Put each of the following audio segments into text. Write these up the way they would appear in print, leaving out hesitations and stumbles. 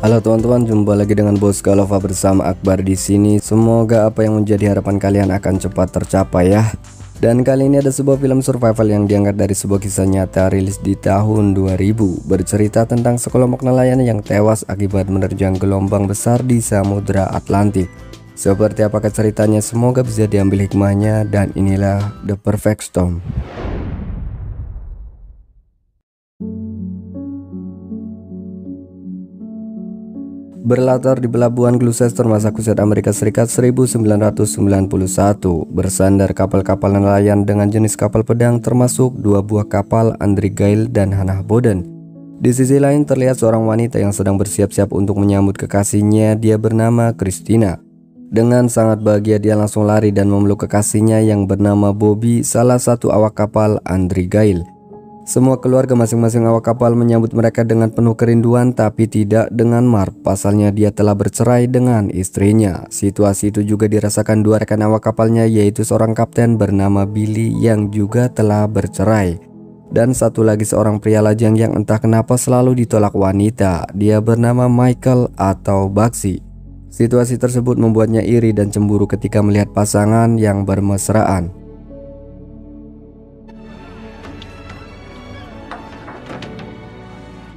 Halo teman-teman, jumpa lagi dengan Bos Galova bersama Akbar di sini. Semoga apa yang menjadi harapan kalian akan cepat tercapai ya. Dan kali ini ada sebuah film survival yang diangkat dari sebuah kisah nyata rilis di tahun 2000, bercerita tentang sekelompok nelayan yang tewas akibat menerjang gelombang besar di Samudra Atlantik. Seperti apakah ceritanya? Semoga bisa diambil hikmahnya, dan inilah The Perfect Storm. Berlatar di pelabuhan Gloucester, Massachusetts, Amerika Serikat 1991, bersandar kapal-kapal nelayan dengan jenis kapal pedang termasuk dua buah kapal Andrigail dan Hannah Boden. Di sisi lain terlihat seorang wanita yang sedang bersiap-siap untuk menyambut kekasihnya. Dia bernama Christina. Dengan sangat bahagia dia langsung lari dan memeluk kekasihnya yang bernama Bobby, salah satu awak kapal Andrigail. Semua keluarga masing-masing awak kapal menyambut mereka dengan penuh kerinduan, tapi tidak dengan Mark. Pasalnya dia telah bercerai dengan istrinya. Situasi itu juga dirasakan dua rekan awak kapalnya, yaitu seorang kapten bernama Billy yang juga telah bercerai, dan satu lagi seorang pria lajang yang entah kenapa selalu ditolak wanita. Dia bernama Michael atau Baxi. Situasi tersebut membuatnya iri dan cemburu ketika melihat pasangan yang bermesraan.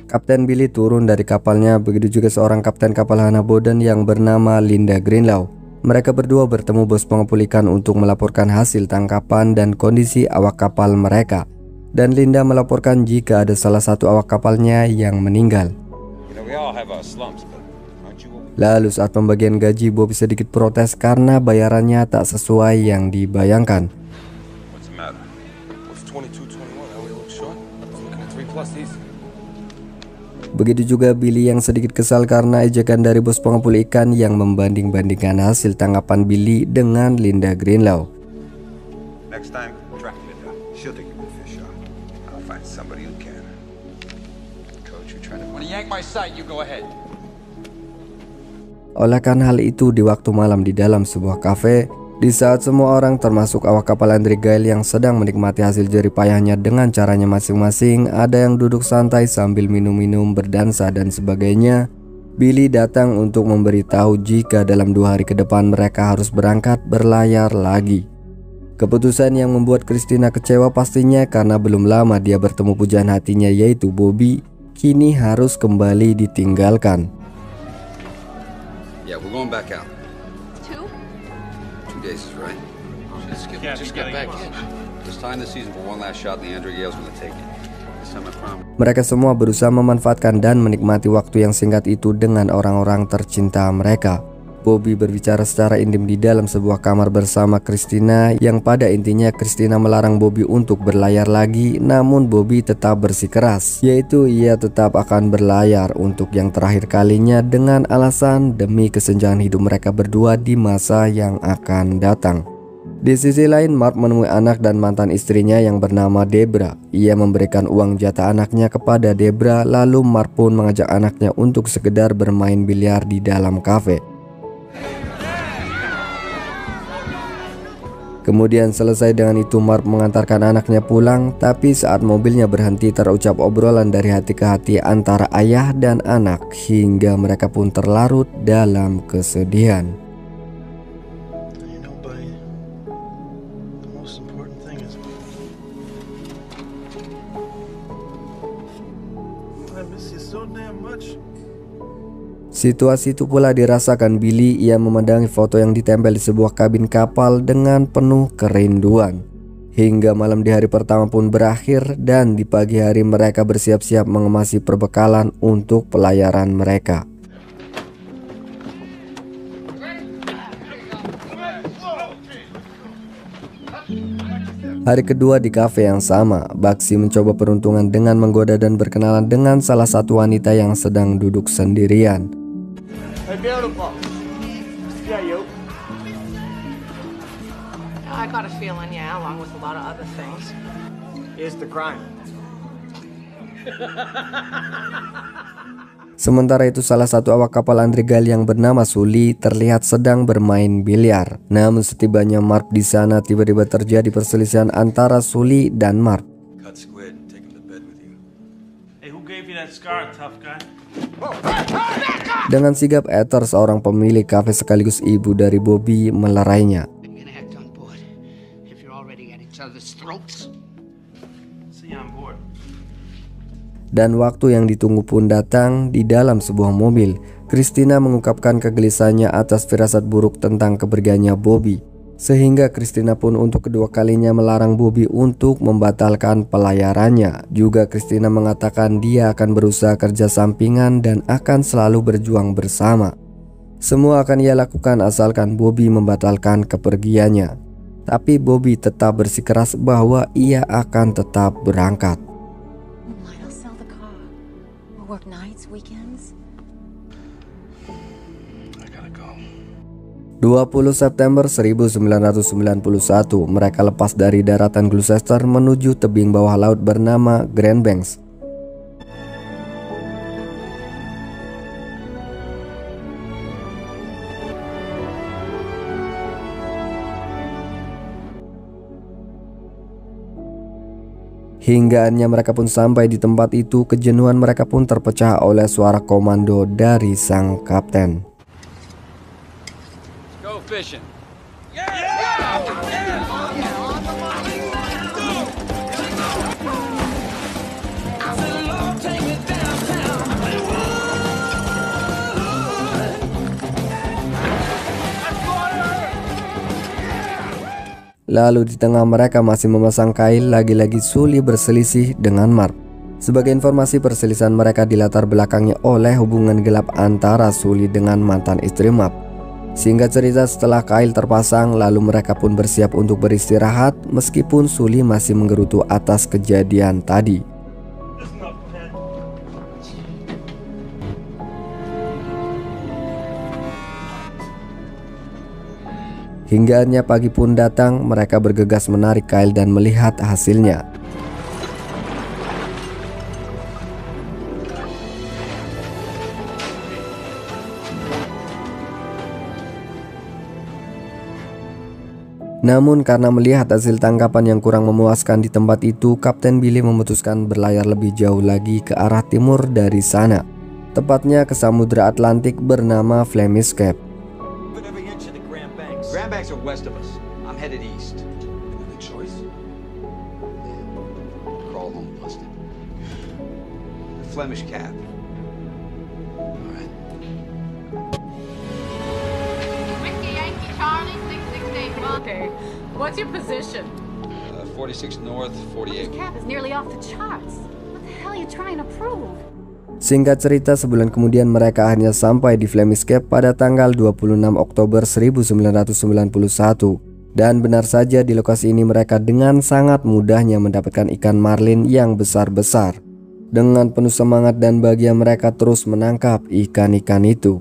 Kapten Billy turun dari kapalnya, begitu juga seorang kapten kapal Hannah Boden yang bernama Linda Greenlaw. Mereka berdua bertemu bos pengepul ikan untuk melaporkan hasil tangkapan dan kondisi awak kapal mereka. Dan Linda melaporkan jika ada salah satu awak kapalnya yang meninggal. Lalu saat pembagian gaji, Bobby sedikit protes karena bayarannya tak sesuai yang dibayangkan. Begitu juga Billy yang sedikit kesal karena ejekan dari bos pengepul ikan yang membanding-bandingkan hasil tangkapan Billy dengan Linda Greenlaw. Oleh karena hal itu, di waktu malam di dalam sebuah kafe, di saat semua orang termasuk awak kapal Andrigail yang sedang menikmati hasil jerih payahnya dengan caranya masing-masing, ada yang duduk santai sambil minum-minum, berdansa dan sebagainya, Billy datang untuk memberitahu jika dalam 2 hari ke depan mereka harus berangkat berlayar lagi. Keputusan yang membuat Christina kecewa pastinya, karena belum lama dia bertemu pujaan hatinya yaitu Bobby, kini harus kembali ditinggalkan. Yeah, we're going back out. 2 days is right. Just get back in. Just time the season for one last shot, and the Andrigail's gonna take it. This time I promise. Mereka semua berusaha memanfaatkan dan menikmati waktu yang singkat itu dengan orang-orang tercinta mereka. Bobby berbicara secara intim di dalam sebuah kamar bersama Christina, yang pada intinya Christina melarang Bobby untuk berlayar lagi, namun Bobby tetap bersikeras, yaitu ia tetap akan berlayar untuk yang terakhir kalinya dengan alasan demi kesenjangan hidup mereka berdua di masa yang akan datang. Di sisi lain, Mark menemui anak dan mantan istrinya yang bernama Debra. Ia memberikan uang jatah anaknya kepada Debra, lalu Mark pun mengajak anaknya untuk sekedar bermain biliar di dalam kafe. Kemudian selesai dengan itu, Mark mengantarkan anaknya pulang, tapi saat mobilnya berhenti terucap obrolan dari hati ke hati antara ayah dan anak, hingga mereka pun terlarut dalam kesedihan. Situasi itu pula dirasakan Billy. Ia memandangi foto yang ditempel di sebuah kabin kapal dengan penuh kerinduan. Hingga malam di hari pertama pun berakhir, dan di pagi hari mereka bersiap-siap mengemasi perbekalan untuk pelayaran mereka. Hari kedua di kafe yang sama, Baxi mencoba peruntungan dengan menggoda dan berkenalan dengan salah satu wanita yang sedang duduk sendirian. Hey, beautiful. Yeah, you. I got a feeling, yeah, along with a lot of other things. Here's the crime. Sementara itu, salah satu awak kapal Andrigail yang bernama Sully terlihat sedang bermain biliar. Namun setibanya Mark di sana, tiba-tiba terjadi perselisihan antara Sully dan Mark. Hey, who gave you that scar, tough guy? Dengan sigap Ether, seorang pemilik kafe sekaligus ibu dari Bobby, melerainya. I'm gonna act on board if you're already at each other's throats. See you on board. Dan waktu yang ditunggu pun datang. Di dalam sebuah mobil, Christina mengungkapkan kegelisahannya atas firasat buruk tentang kepergiannya Bobby, sehingga Christina pun untuk kedua kalinya melarang Bobby untuk membatalkan pelayarannya. Juga Christina mengatakan dia akan berusaha kerja sampingan dan akan selalu berjuang bersama. Semua akan ia lakukan asalkan Bobby membatalkan kepergiannya. Tapi Bobby tetap bersikeras bahwa ia akan tetap berangkat. Might I'll sell the car. We'll work nights, weekends. 20 September 1991, mereka lepas dari daratan Gloucester menuju tebing bawah laut bernama Grand Banks. Hinggaannya mereka pun sampai di tempat itu, kejenuhan mereka pun terpecah oleh suara komando dari sang kapten. Go fishing. Lalu di tengah mereka masih memasang kail, lagi-lagi Sully berselisih dengan Mark. Sebagai informasi, perselisihan mereka dilatar belakangi oleh hubungan gelap antara Sully dengan mantan istri Mark. Singkat cerita, setelah kail terpasang, lalu mereka pun bersiap untuk beristirahat, meskipun Sully masih menggerutu atas kejadian tadi. Hinggaannya pagi pun datang, mereka bergegas menarik kail dan melihat hasilnya. Namun karena melihat hasil tangkapan yang kurang memuaskan di tempat itu, Kapten Billy memutuskan berlayar lebih jauh lagi ke arah timur dari sana, tepatnya ke Samudra Atlantik bernama Flemish Cape. Grand Banks are west of us. I'm headed east. Good choice. Crawl home busted. The Flemish Cap. All right. Whiskey Yankee Charlie 668. Okay. What's your position? 46 north, 48. Cap is nearly off the charts. What the hell are you trying to prove? Singkat cerita, sebulan kemudian mereka akhirnya sampai di Flemish Cape pada tanggal 26 Oktober 1991. Dan benar saja di lokasi ini mereka dengan sangat mudahnya mendapatkan ikan marlin yang besar-besar. Dengan penuh semangat dan bahagia mereka terus menangkap ikan-ikan itu.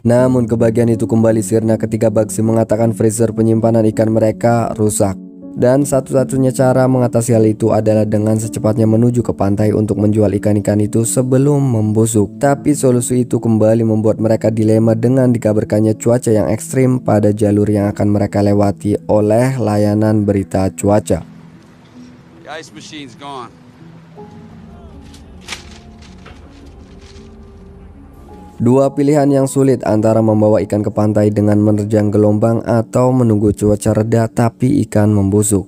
Namun kebahagiaan itu kembali sirna ketika Bagsi mengatakan freezer penyimpanan ikan mereka rusak. Dan satu-satunya cara mengatasi hal itu adalah dengan secepatnya menuju ke pantai untuk menjual ikan-ikan itu sebelum membusuk. Tapi solusi itu kembali membuat mereka dilema dengan dikabarkannya cuaca yang ekstrim pada jalur yang akan mereka lewati oleh layanan berita cuaca. The ice machine's gone. Dua pilihan yang sulit antara membawa ikan ke pantai dengan menerjang gelombang atau menunggu cuaca reda tapi ikan membusuk.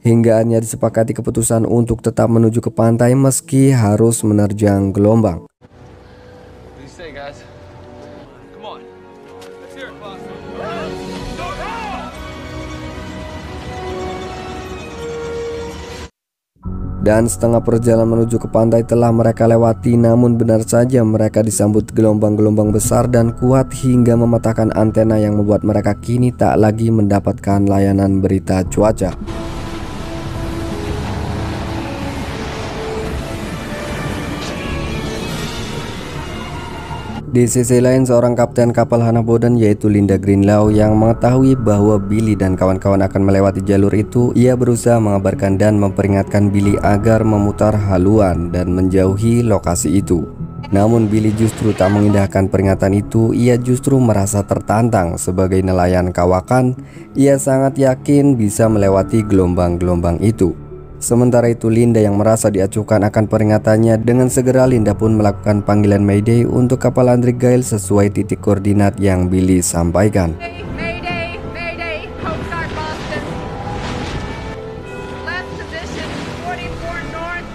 Hinggaannya disepakati keputusan untuk tetap menuju ke pantai meski harus menerjang gelombang. What do you say, guys? Come on. Let's hear it, boss. Dan setengah perjalanan menuju ke pantai telah mereka lewati, namun benar saja mereka disambut gelombang-gelombang besar dan kuat hingga mematahkan antena yang membuat mereka kini tak lagi mendapatkan layanan berita cuaca. Di sisi lain, seorang kapten kapal Hannah Boden yaitu Linda Greenlaw yang mengetahui bahwa Billy dan kawan-kawan akan melewati jalur itu, ia berusaha mengabarkan dan memperingatkan Billy agar memutar haluan dan menjauhi lokasi itu. Namun Billy justru tak mengindahkan peringatan itu, ia justru merasa tertantang sebagai nelayan kawakan. Ia sangat yakin bisa melewati gelombang-gelombang itu. Sementara itu Linda yang merasa diacuhkan akan peringatannya, dengan segera Linda pun melakukan panggilan Mayday untuk kapal Andrigail sesuai titik koordinat yang Billy sampaikan. Mayday, Mayday, Coast Guard Boston. Last position, 44 north.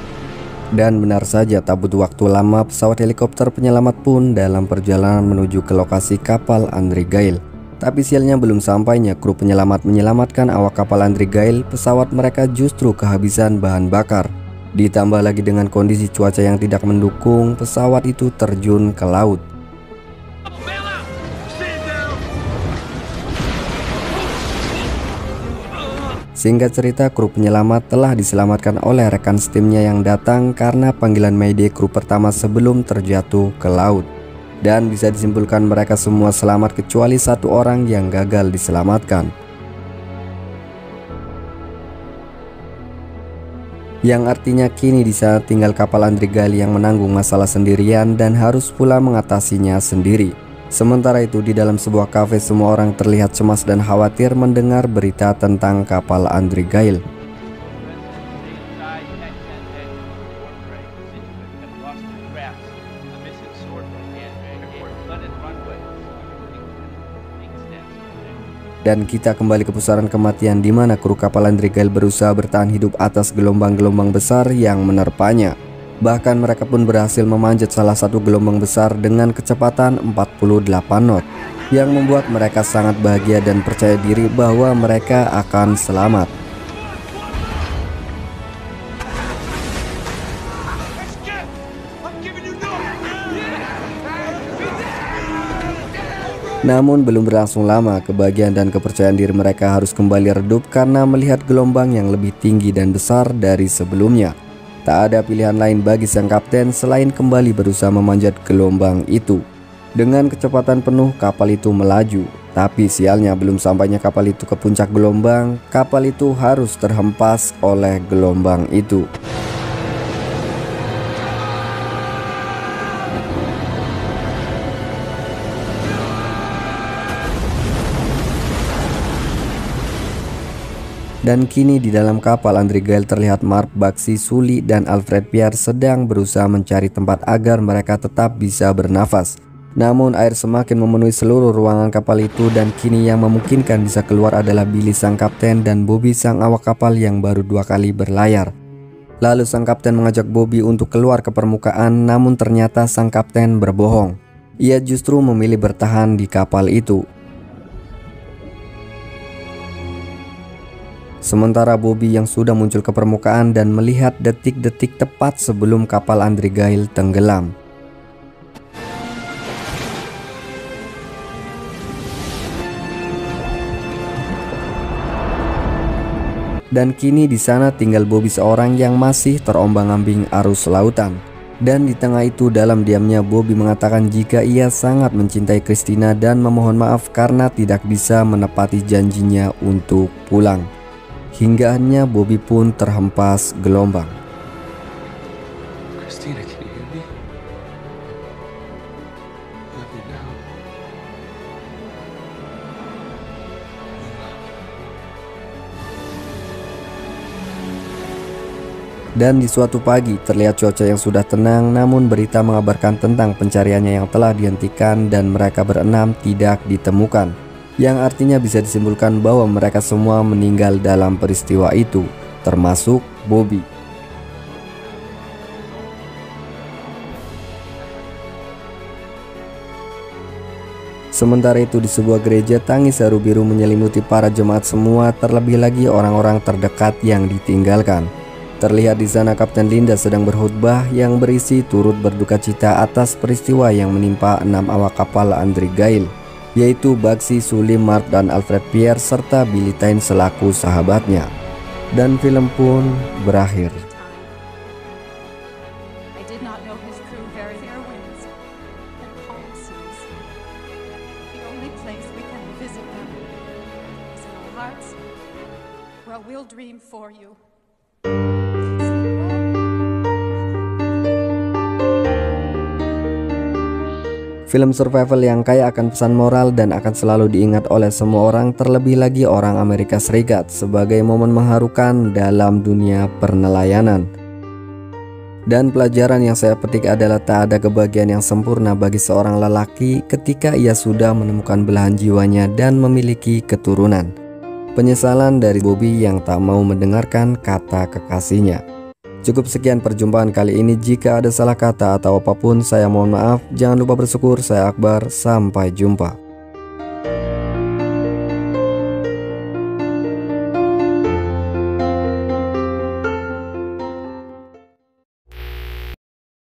Dan benar saja, tak butuh waktu lama pesawat helikopter penyelamat pun dalam perjalanan menuju ke lokasi kapal Andrigail. Tapi sialnya belum sampainya kru penyelamat menyelamatkan awak kapal Andrigail, pesawat mereka justru kehabisan bahan bakar. Ditambah lagi dengan kondisi cuaca yang tidak mendukung, pesawat itu terjun ke laut. Singkat cerita, kru penyelamat telah diselamatkan oleh rekan setimnya yang datang karena panggilan Mayday kru pertama sebelum terjatuh ke laut. Dan bisa disimpulkan mereka semua selamat kecuali satu orang yang gagal diselamatkan. Yang artinya kini di sana tinggal kapal Andrigail yang menanggung masalah sendirian dan harus pula mengatasinya sendiri. Sementara itu di dalam sebuah kafe semua orang terlihat cemas dan khawatir mendengar berita tentang kapal Andrigail. Dan kita kembali ke pusaran kematian di mana kru kapal Andrigail berusaha bertahan hidup atas gelombang-gelombang besar yang menerpanya. Bahkan mereka pun berhasil memanjat salah satu gelombang besar dengan kecepatan 48 knot, yang membuat mereka sangat bahagia dan percaya diri bahwa mereka akan selamat. Namun belum berlangsung lama, kebahagiaan dan kepercayaan diri mereka harus kembali redup karena melihat gelombang yang lebih tinggi dan besar dari sebelumnya. Tak ada pilihan lain bagi sang kapten selain kembali berusaha memanjat gelombang itu. Dengan kecepatan penuh kapal itu melaju, tapi sialnya belum sampainya kapal itu ke puncak gelombang, kapal itu harus terhempas oleh gelombang itu. Dan kini di dalam kapal Andrigail terlihat Mark, Baxi, Sully, dan Alfred Pierre sedang berusaha mencari tempat agar mereka tetap bisa bernafas. Namun air semakin memenuhi seluruh ruangan kapal itu dan kini yang memungkinkan bisa keluar adalah Billy sang kapten dan Bobby sang awak kapal yang baru 2 kali berlayar. Lalu sang kapten mengajak Bobby untuk keluar ke permukaan, namun ternyata sang kapten berbohong. Ia justru memilih bertahan di kapal itu. Sementara Bobby yang sudah muncul ke permukaan dan melihat detik-detik tepat sebelum kapal Andrigail tenggelam. Dan kini di sana tinggal Bobby seorang yang masih terombang-ambing arus lautan. Dan di tengah itu dalam diamnya Bobby mengatakan jika ia sangat mencintai Christina dan memohon maaf karena tidak bisa menepati janjinya untuk pulang. Hingga akhirnya Bobby pun terhempas gelombang. Christina, can you hear me? Let me know. Dan di suatu pagi terlihat cuaca yang sudah tenang, namun berita mengabarkan tentang pencariannya yang telah dihentikan dan mereka berenam tidak ditemukan. Yang artinya bisa disimpulkan bahwa mereka semua meninggal dalam peristiwa itu, termasuk Bobby. Sementara itu di sebuah gereja tangis haru biru menyelimuti para jemaat semua, terlebih lagi orang-orang terdekat yang ditinggalkan. Terlihat di sana Kapten Linda sedang berkhutbah yang berisi turut berduka cita atas peristiwa yang menimpa 6 awak kapal Andrigail, yaitu Baxi, Sully, Mark, dan Alfred Pierre serta Billy Tyne selaku sahabatnya. Dan film pun berakhir. I did not know his crew very fair winds and calm sea. Barbara will dream for you. Film survival yang kaya akan pesan moral dan akan selalu diingat oleh semua orang, terlebih lagi orang Amerika Serikat, sebagai momen mengharukan dalam dunia pernelayanan. Dan pelajaran yang saya petik adalah tak ada kebahagiaan yang sempurna bagi seorang lelaki ketika ia sudah menemukan belahan jiwanya dan memiliki keturunan. Penyesalan dari Bobby yang tak mau mendengarkan kata kekasihnya. Cukup sekian perjumpaan kali ini. Jika ada salah kata atau apapun, saya mohon maaf. Jangan lupa bersyukur. Saya Akbar, sampai jumpa.